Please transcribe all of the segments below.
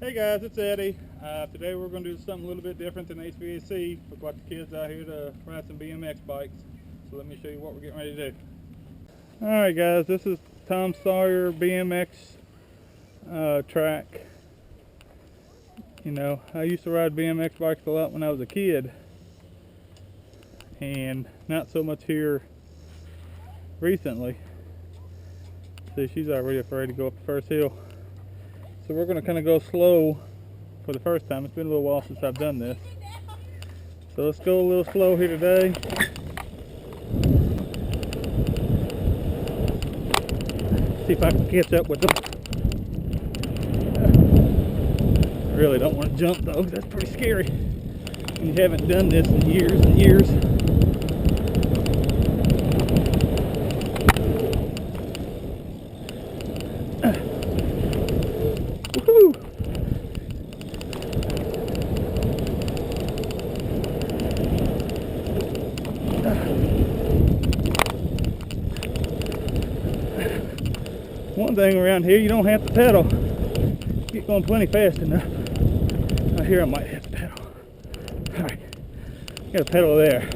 Hey guys, it's Eddie. Today we're going to do something a little bit different than HVAC. We've got the kids out here to ride some BMX bikes. So let me show you what we're getting ready to do. Alright guys, this is Tom Sawyer BMX track. You know, I used to ride BMX bikes a lot when I was a kid. And not so much here recently. See, she's already afraid to go up the first hill. So we're going to kind of go slow for the first time. It's been a little while since I've done this. So let's go a little slow here today. See if I can catch up with them. I really don't want to jump though, that's pretty scary. You haven't done this in years and years. Woohoo! One thing around here, you don't have to pedal. Get going plenty fast enough. Out here I might have to pedal. Alright, got to pedal there.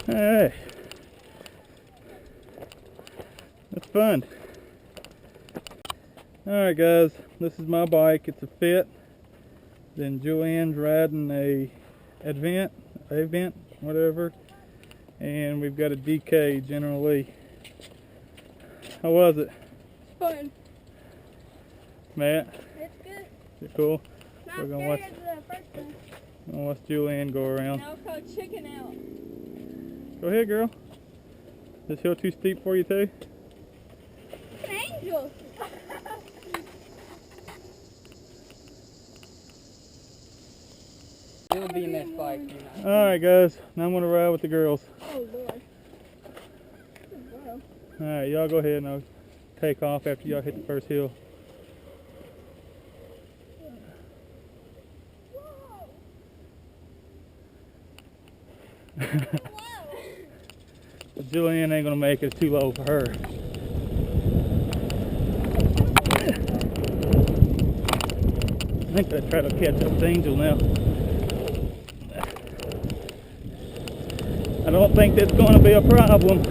Alright, that's fun. Alright guys, this is my bike. It's a Fit. Then Julianne's riding a Advent, whatever. And we've got a DK, General Lee. How was it? It's fun. Matt? It's good. Is it cool? Not We're gonna scary watch, as the first one. gonna watch Julianne go around. Now it's called chicken out. Go ahead, girl. This hill too steep for you too? It's an angel. Little BMX bike, you know. Alright guys, now I'm gonna ride with the girls. Oh Lord. Wow. Alright, y'all go ahead and I'll take off after y'all hit the first hill. Julianne ain't gonna make it. It's too low for her. I think I try to catch up with Angel now. I don't think that's going to be a problem.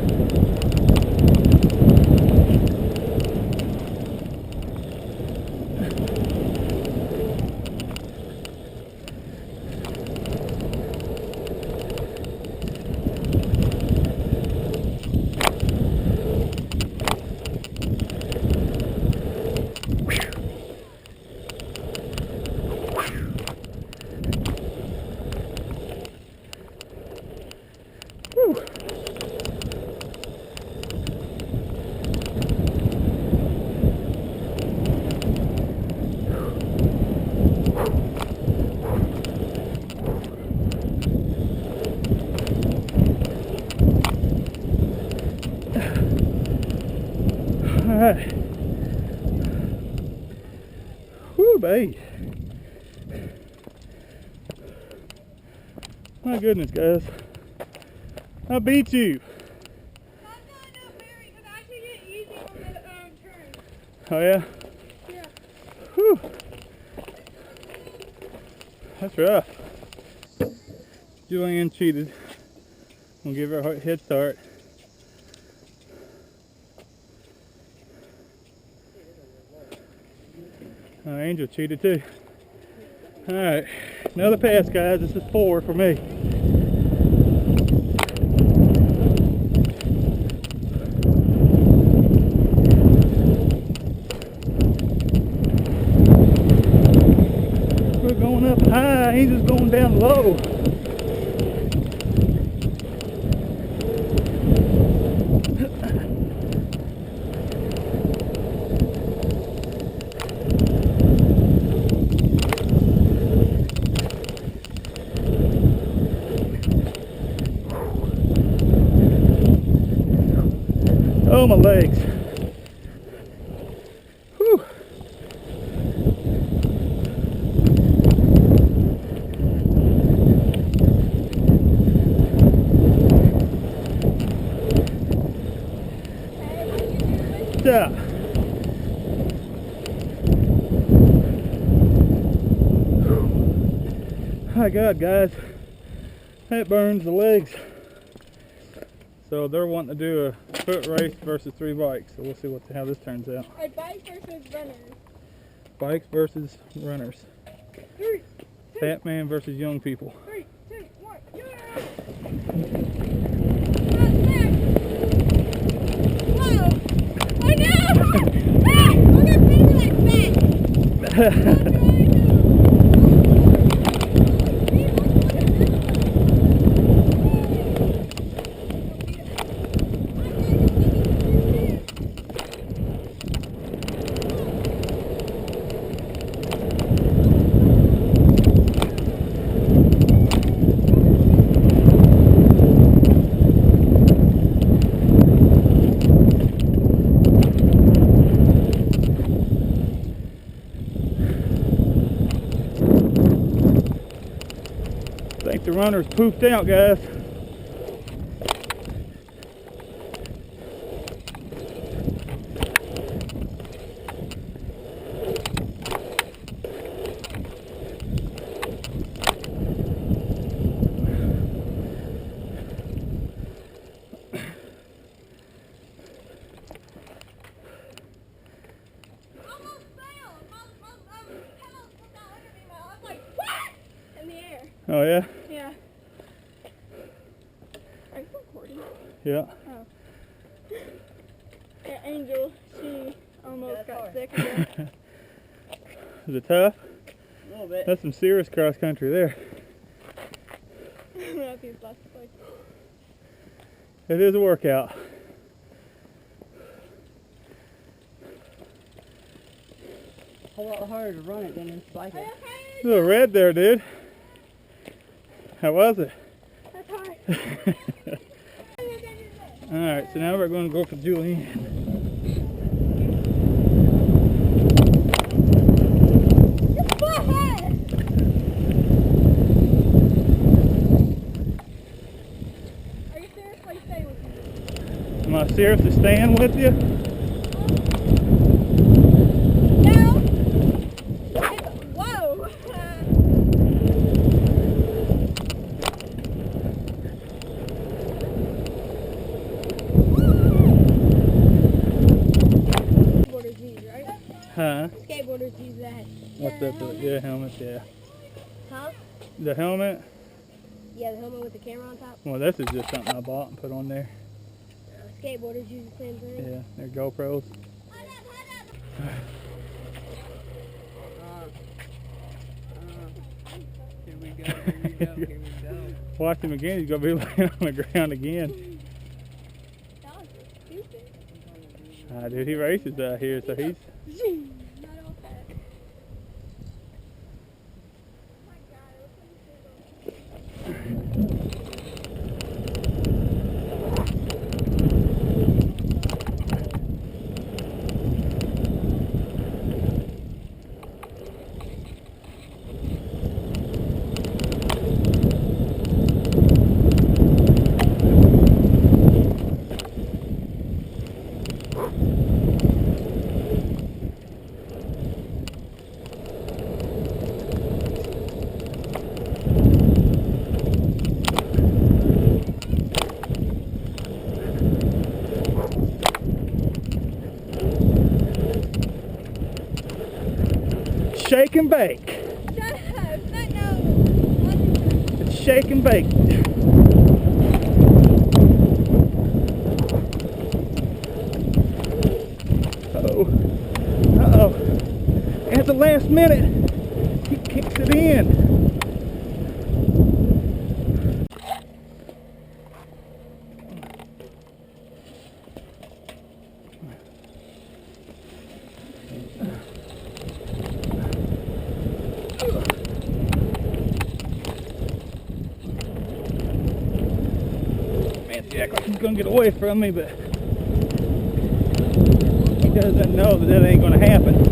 Alright. Whew, babe. My goodness, guys. I beat you. Not very, because I actually get easy on the turn. Oh, yeah? Yeah. Whew. That's rough. Julianne cheated. We'll give her a head start. Angel cheated too. Alright, another pass guys. This is 4 for me. We're going up high, Angel's going down low. Oh, my legs. Whew. Yeah. My God, guys, that burns the legs. So they're wanting to do a foot race versus 3 bikes. So we'll see how this turns out. A bike versus runners. Bikes versus runners. 3, 2, Fat man versus young people. 3, 2, 1, yeah! Whoa! I know! Ah! We're gonna be like that! I think the runner's pooped out, guys. Oh yeah? Yeah. Are you recording? Yeah. Oh. Yeah, Angel, she almost got sick again. Is it tough? A little bit. That's some serious cross country there. It is a workout. A lot harder to run it than in bike it. There's a little red there, dude. How was it? That's hard. Alright, so now we're going to go for Julian. Are you seriously staying with me? Am I seriously staying with you? No. Whoa. Skateboarders use, right? Huh? Skateboarders use that. What's that? Yeah, helmet, yeah. Huh? The helmet? Yeah, the helmet with the camera on top. Well, this is just something I bought and put on there. Skateboarders use the same thing. Yeah, they're GoPros. Here we go, here we go, here we go. Watch him again, he's going to be laying on the ground again. That was stupid. Dude, he races out here, so he's... Not all fast. Oh my God, it Shake and bake. Shut up! No. It's shake and bake. Uh-oh. Uh-oh. At the last minute, he kicks it in. Man, Jack, he's gonna get away from me, but doesn't know that that ain't gonna happen.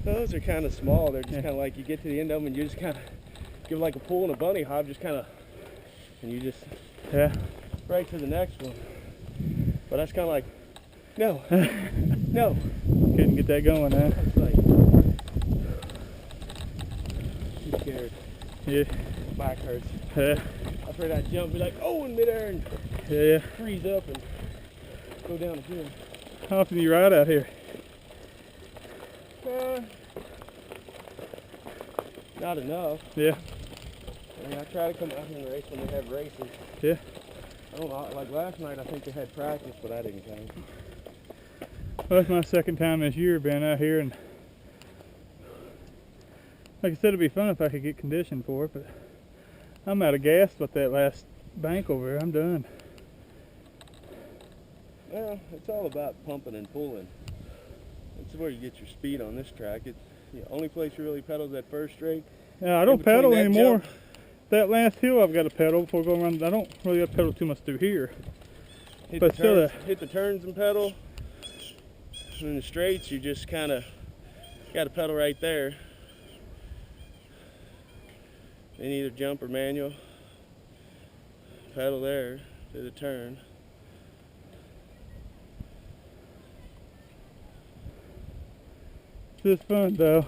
Those are kind of small. They're just kind of like you get to the end of them and you just kind of give like a pull and a bunny hop, just kind of, and you just right to the next one. But that's kind of like, no, no. Couldn't get that going, huh? It's like, I'm scared. Yeah. Back hurts. Yeah. After that jump, be like, oh, in midair and Yeah. freeze up and go down again. How often do you ride out here? Not enough. Yeah. I mean, I try to come out here and race when they have races. Yeah. I don't know, like last night I think they had practice, but I didn't come. Well, that's my second time this year being out here, and like I said, it'd be fun if I could get conditioned for it, but I'm out of gas with that last bank over there. I'm done. Well, it's all about pumping and pulling. That's where you get your speed on this track. It's the only place you really pedal is that first straight. Yeah, I don't pedal that anymore. jump. That last hill I've got to pedal before going around. I don't really have to pedal too much through here. Hit But the still, turns, hit the turns and pedal. And in the straights, you just kind of got to pedal right there. Then either jump or manual. Pedal there to the turn. It's just fun though.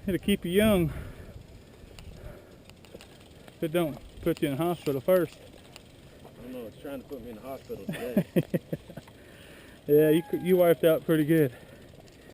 It'll keep you young. If it don't put you in the hospital first. I don't know, it's trying to put me in the hospital today. Yeah, you wiped out pretty good.